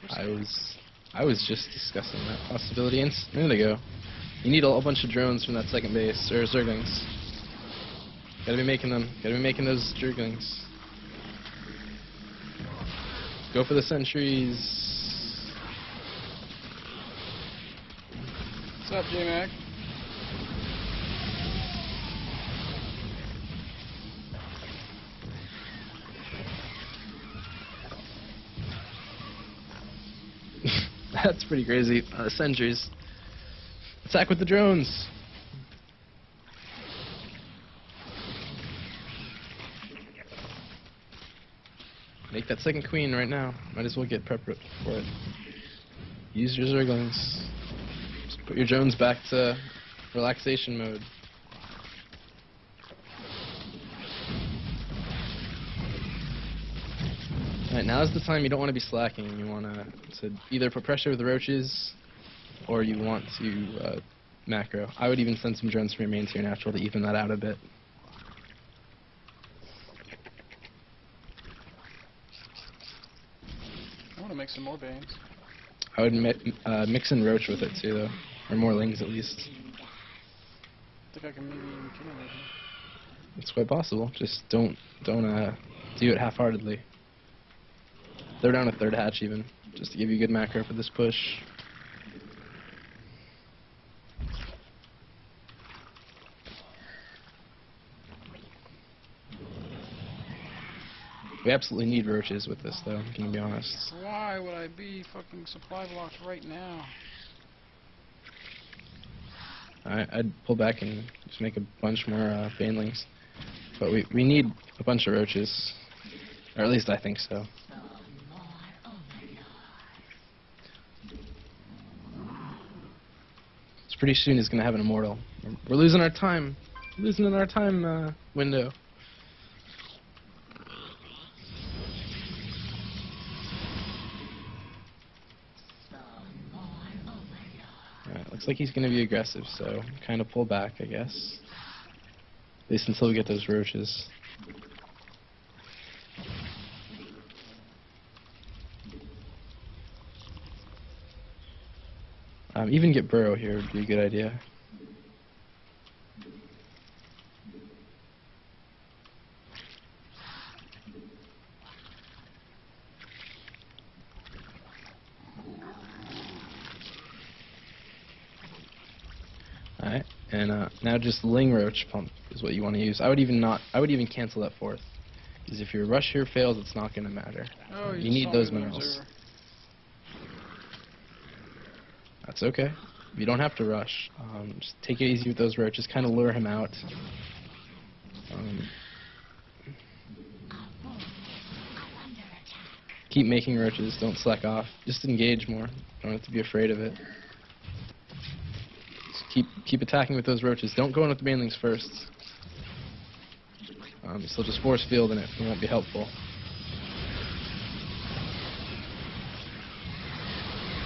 I was just discussing that possibility a minute ago. You need a bunch of drones from that second base, or Zerglings. Gotta be making them. Gotta be making those Zerglings. Go for the sentries. What's up, J-Mac? That's pretty crazy. Sentries. Attack with the drones. Make that second queen right now. Might as well get prep for it. Use your Zerglings. Just put your drones back to relaxation mode. Alright, now is the time you don't want to be slacking. You want to either put pressure with the roaches, or you want to macro. I would even send some drones from your main to your natural to even that out a bit. I want to make some more banes. I would mix in roach with it too, though, or more lings at least. I think I can maybe even kill him. It's quite possible. Just don't do it half-heartedly. Throw down a third hatch even, just to give you good macro for this push. We absolutely need roaches with this, though, can you be honest? Why would I be fucking supply blocks right now? I'd pull back and just make a bunch more banelings. But we need a bunch of roaches. Or at least I think so. Pretty soon he's going to have an immortal. We're losing our time. Losing in our time window. Alright, looks like he's going to be aggressive, so kind of pull back, I guess. At least until we get those roaches. Even get burrow here would be a good idea. Alright, and now just ling roach pump is what you want to use. I would even cancel that fourth. Because if your rush here fails, it's not going to matter. Oh, you need those minerals. That's okay. You don't have to rush. Just take it easy with those roaches. Kind of lure him out. Keep making roaches. Don't slack off. Just engage more. Don't have to be afraid of it. Just keep attacking with those roaches. Don't go in with the banelings first. So just force field in it. It won't be helpful.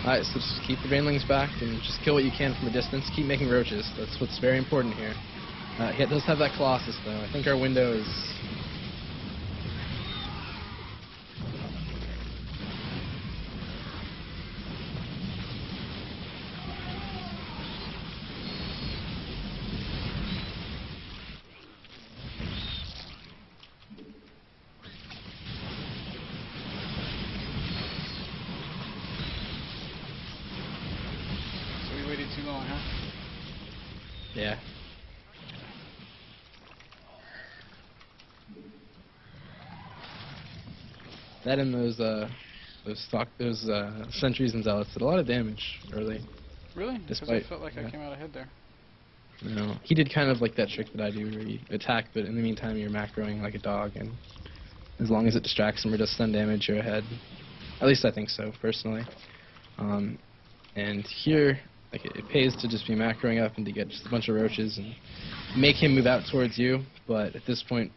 Alright, so just keep the banelings back and just kill what you can from a distance. Keep making roaches. That's what's very important here. He does have that Colossus, though. I think our window is... Too long, huh? Yeah. That and those sentries and zealots did a lot of damage early. Really? Because I felt like I came out ahead there. No, he did kind of like that trick that I do, where you attack, but in the meantime you're macroing like a dog, and as long as it distracts him or does stun damage, you're ahead. At least I think so, personally. And here, like it pays to just be macroing up and to get just a bunch of roaches and make him move out towards you. But at this point,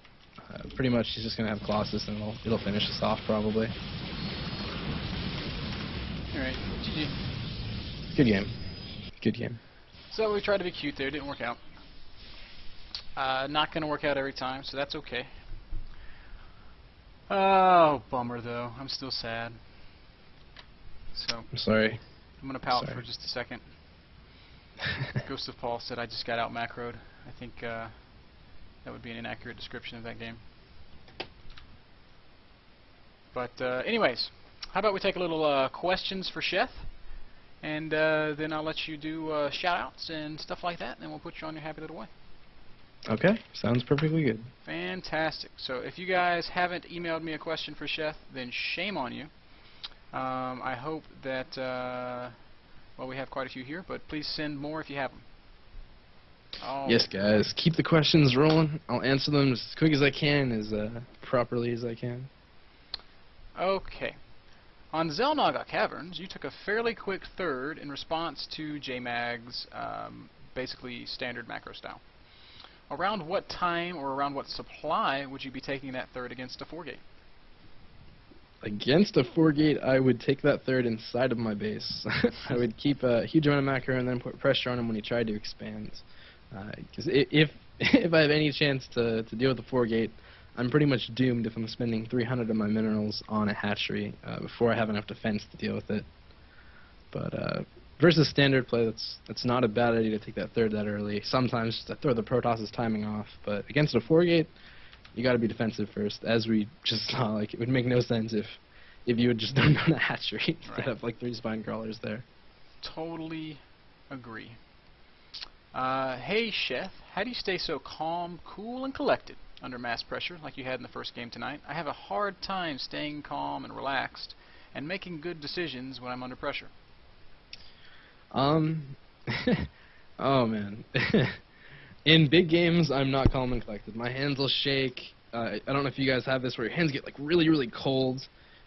pretty much he's just gonna have Colossus and it'll finish us off probably. All right, GG. Good game. Good game. So we tried to be cute there. Didn't work out. Not gonna work out every time, so that's okay. Oh, bummer though. I'm still sad. So I'm sorry. I'm going to pout Sorry. for just a second. Ghost of Paul said I just got out macroed. I think that would be an inaccurate description of that game. But anyways, how about we take a little questions for Sheth, and then I'll let you do shout-outs and stuff like that, and then we'll put you on your happy little way. Okay, sounds perfectly good. Fantastic. So if you guys haven't emailed me a question for Sheth, then shame on you. I hope that, well, we have quite a few here, but please send more if you have them. Oh. Yes, guys, keep the questions rolling. I'll answer them as quick as I can, as properly as I can. Okay. On Zelnaga Caverns, you took a fairly quick third in response to JMag's basically standard macro style. Around what time or around what supply would you be taking that third against a 4-gate? Against a 4-gate, I would take that third inside of my base. I would keep a huge amount of macro and then put pressure on him when he tried to expand. Because if I have any chance to deal with the 4-gate, I'm pretty much doomed if I'm spending 300 of my minerals on a hatchery before I have enough defense to deal with it. But versus standard play, that's not a bad idea to take that third that early. Sometimes just to throw the Protoss's timing off, but against a 4-gate, you got to be defensive first. As we just saw, like, it would make no sense if you had just done a hatchery instead of like 3 spine crawlers there. Totally agree. Hey Sheth, how do you stay so calm, cool, and collected under mass pressure like you had in the first game tonight? I have a hard time staying calm and relaxed and making good decisions when I'm under pressure. Oh man. In big games, I'm not calm and collected. My hands will shake. I don't know if you guys have this, where your hands get like really, really cold,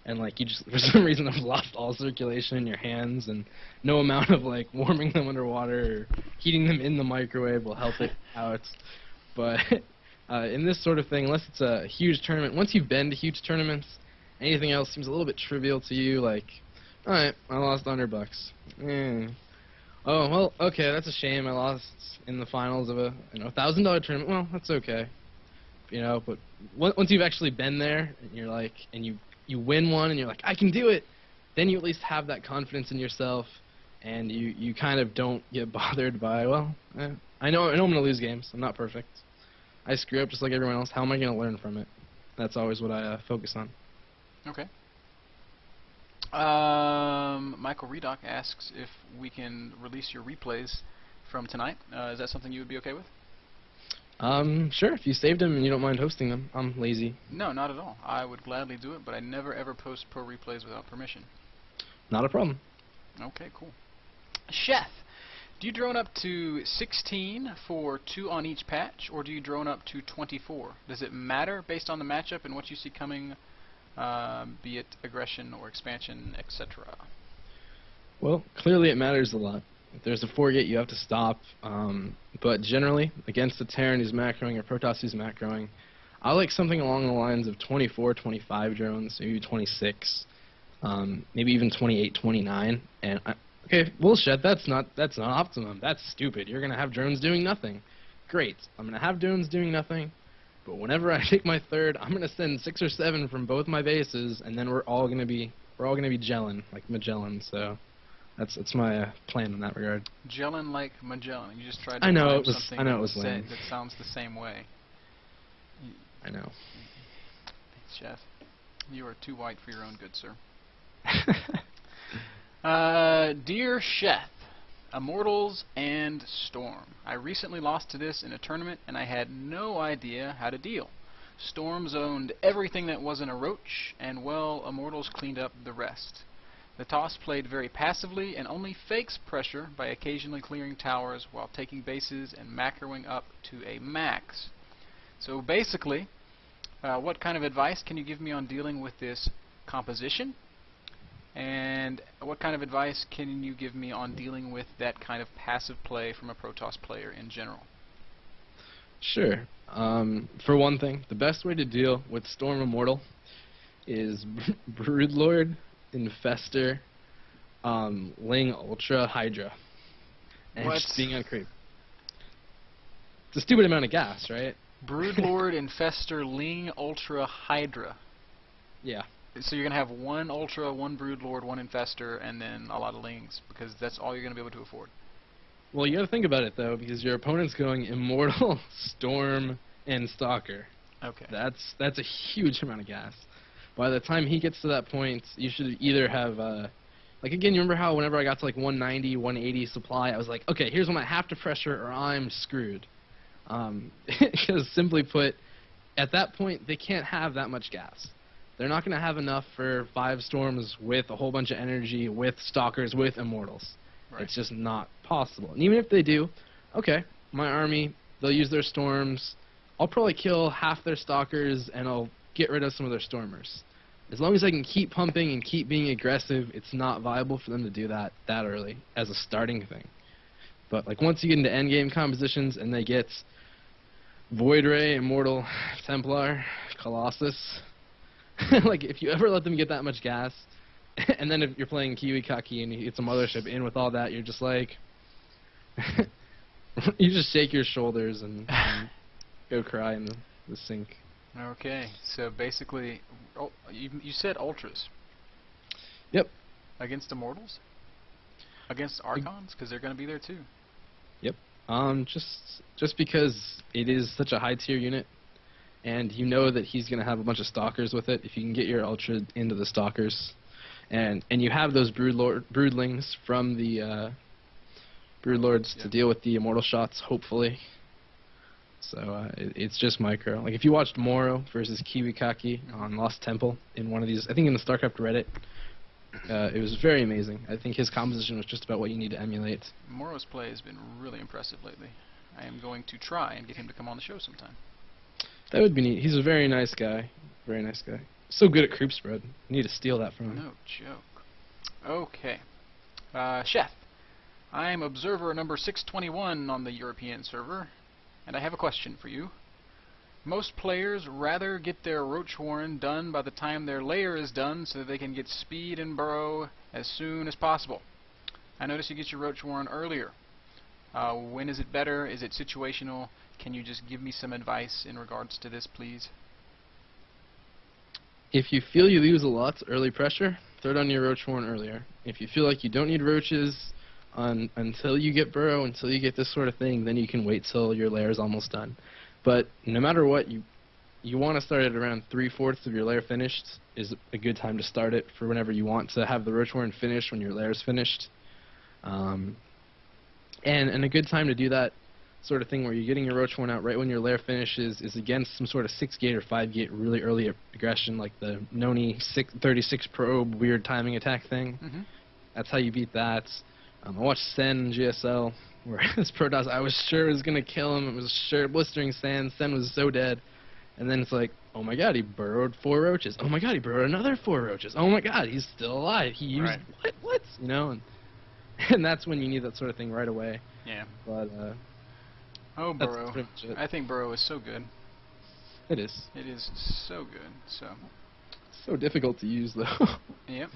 and like you just, for some reason, have lost all circulation in your hands, and no amount of like warming them underwater or heating them in the microwave will help it out. But in this sort of thing, unless it's a huge tournament, once you've been to huge tournaments, anything else seems a little bit trivial to you. Like, all right, I lost $100. Oh, well, okay, that's a shame. I lost in the finals of a $1,000 tournament. Well, that's okay. But once you've actually been there, and you're like, and you win one, and you're like, I can do it, then you at least have that confidence in yourself, and you kind of don't get bothered by, well, I know I'm going to lose games. I'm not perfect. I screw up just like everyone else. How am I going to learn from it? That's always what I focus on. Okay. Michael Redock asks if we can release your replays from tonight. Is that something you would be okay with? Sure, if you saved them and you don't mind hosting them. I'm lazy. No, not at all. I would gladly do it, but I never ever post pro replays without permission. Not a problem. Okay, cool. Sheth, do you drone up to 16 for 2 on each patch, or do you drone up to 24? Does it matter based on the matchup and what you see coming, be it aggression or expansion, etc.? Well, clearly it matters a lot. If there's a 4-gate, you have to stop. But generally, against a Terran who's macroing or Protoss who's macroing, I like something along the lines of 24, 25 drones, maybe 26, maybe even 28, 29. And okay, bullshit. That's not optimum. That's stupid. You're gonna have drones doing nothing. Great. I'm gonna have drones doing nothing. But whenever I take my third, I'm gonna send 6 or 7 from both my bases, and then we're all gonna be gelling like Magellan. So. That's my plan in that regard. Gelling like Magellan. You just tried to I know find it was. something I know it was lame. that sounds the same way. I know. Sheth, you are too white for your own good, sir. Dear Sheth, Immortals and Storm. I recently lost to this in a tournament, and I had no idea how to deal. Storm zoned everything that wasn't a roach, and well, Immortals cleaned up the rest. The toss played very passively and only fakes pressure by occasionally clearing towers while taking bases and macroing up to a max. So basically, what kind of advice can you give me on dealing with this composition? And what kind of advice can you give me on dealing with that kind of passive play from a Protoss player in general? Sure. For one thing, the best way to deal with Storm Immortal is Broodlord, Infester, Ling Ultra, Hydra, and just being on creep. It's a stupid amount of gas, right? Broodlord, Infester, Ling Ultra, Hydra. Yeah. So you're gonna have one Ultra, one Broodlord, one Infester, and then a lot of Lings, because that's all you're gonna be able to afford. Well, you got to think about it though, because your opponent's going Immortal, Storm, and Stalker. Okay. That's a huge amount of gas. By the time he gets to that point, you should either have, like again, you remember how whenever I got to like 190, 180 supply, I was like, okay, here's when I have to pressure or I'm screwed. Because simply put, at that point, they can't have that much gas. They're not going to have enough for 5 storms with a whole bunch of energy, with stalkers, with immortals. Right. It's just not possible. And even if they do, okay, my army, they'll use their storms. I'll probably kill half their stalkers, and I'll get rid of some of their stormers. As long as I can keep pumping and keep being aggressive, it's not viable for them to do that early as a starting thing. But like once you get into endgame compositions and they get Void Ray, Immortal, Templar, Colossus, like if you ever let them get that much gas, and then if you're playing Kiwi Kaki and you get some mothership in with all that, you're just like, you just shake your shoulders and go cry in the sink. Okay, so basically, you said Ultras. Yep. Against Immortals? Against Archons? Because they're going to be there too. Yep. Just because it is such a high tier unit, and you know that he's going to have a bunch of stalkers with it. If you can get your Ultra into the stalkers, and you have those broodlings from the broodlords to deal with the immortal shots, hopefully. So it's just micro. Like if you watched Moro versus Kiwi Kaki on Lost Temple in one of these, I think in the StarCraft Reddit, it was very amazing. I think his composition was just about what you need to emulate. Moro's play has been really impressive lately. I am going to try and get him to come on the show sometime. That would be neat. He's a very nice guy. Very nice guy. So good at creep spread. You need to steal that from him. No joke. Okay. Sheth, I'm observer number 621 on the European server, and I have a question for you. Most players rather get their Roach Warren done by the time their layer is done so that they can get speed and burrow as soon as possible. I notice you get your Roach Warren earlier. When is it better? Is it situational? Can you just give me some advice in regards to this, please? If you feel you lose a lot early pressure, throw down your Roach Warren earlier. If you feel like you don't need roaches until you get burrow, until you get this sort of thing, then you can wait till your layer is almost done. But no matter what, you want to start at around 3/4 of your layer finished is a good time to start it for whenever you want to have the Roach Warren finished when your layer is finished. And a good time to do that sort of thing where you're getting your Roach Warren out right when your layer finishes is against some sort of 6-gate or 5-gate really early aggression like the Noni 36 probe weird timing attack thing. Mm-hmm. That's how you beat that. I watched Sen in GSL where this Protoss I was sure was going to kill him. It was sure blistering sand. Sen was so dead. And then it's like, oh my god, he burrowed 4 roaches. Oh my god, he burrowed another 4 roaches. Oh my god, he's still alive. He used what? You know, and that's when you need that sort of thing right away. Yeah. But oh, burrow. I think burrow is so good. It is. It is so good. So difficult to use though. Yep.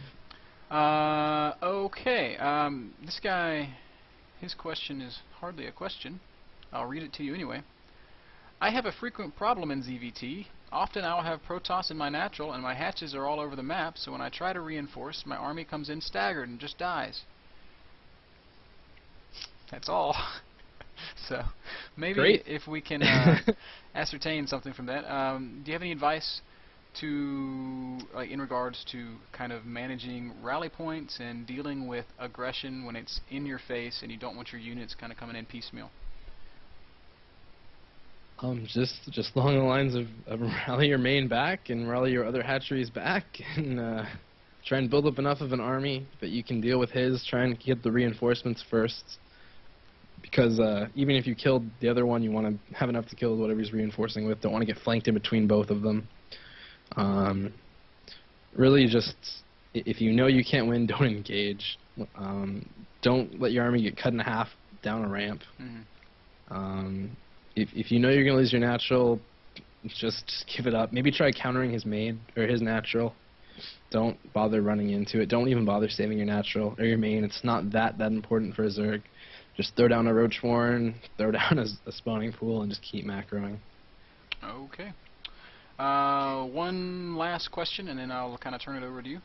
Okay. This guy, his question is hardly a question. I'll read it to you anyway. I have a frequent problem in ZVT. Often I'll have Protoss in my natural and my hatches are all over the map, so when I try to reinforce, my army comes in staggered and just dies. That's all. So maybe if we can ascertain something from that, do you have any advice to, like, in regards to kind of managing rally points and dealing with aggression when it's in your face and you don't want your units kind of coming in piecemeal? Just along the lines of rally your main back and rally your other hatcheries back and try and build up enough of an army that you can deal with his. Try and get the reinforcements first. Because even if you killed the other one, you want to have enough to kill whatever he's reinforcing with. Don't want to get flanked in between both of them. Really just, if you know you can't win, don't engage. Don't let your army get cut in half down a ramp. Mm-hmm. If you know you're going to lose your natural, just give it up. Maybe try countering his main or his natural. Don't bother running into it. Don't even bother saving your natural or your main. It's not that important for a Zerg. Just throw down a Roach Warren, throw down a spawning pool, and just keep macroing. Okay. One last question, and then I'll kind of turn it over to you.